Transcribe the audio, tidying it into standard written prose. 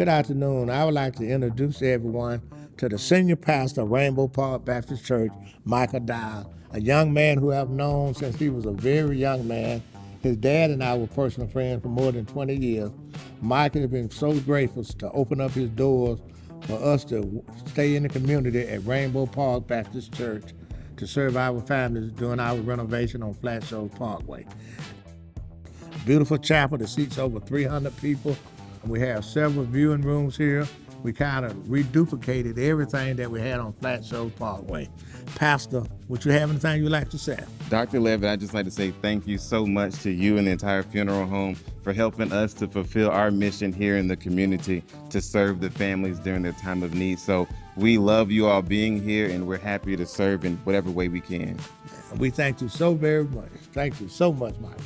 Good afternoon. I would like to introduce everyone to the Senior Pastor Rainbow Park Baptist Church, Micah Dial, a young man who I've known since he was a very young man. His dad and I were personal friends for more than 20 years. Mike has been so grateful to open up his doors for us to stay in the community at Rainbow Park Baptist Church to serve our families during our renovation on Flat Shoals Parkway. Beautiful chapel that seats over 300 people. We have several viewing rooms here. We kind of reduplicated everything that we had on Flat Shoals Parkway. Pastor, would you have anything you'd like to say? Dr. Levett, I'd just like to say thank you so much to you and the entire funeral home for helping us to fulfill our mission here in the community to serve the families during their time of need. So we love you all being here, and we're happy to serve in whatever way we can. We thank you so very much. Thank you so much, Mike.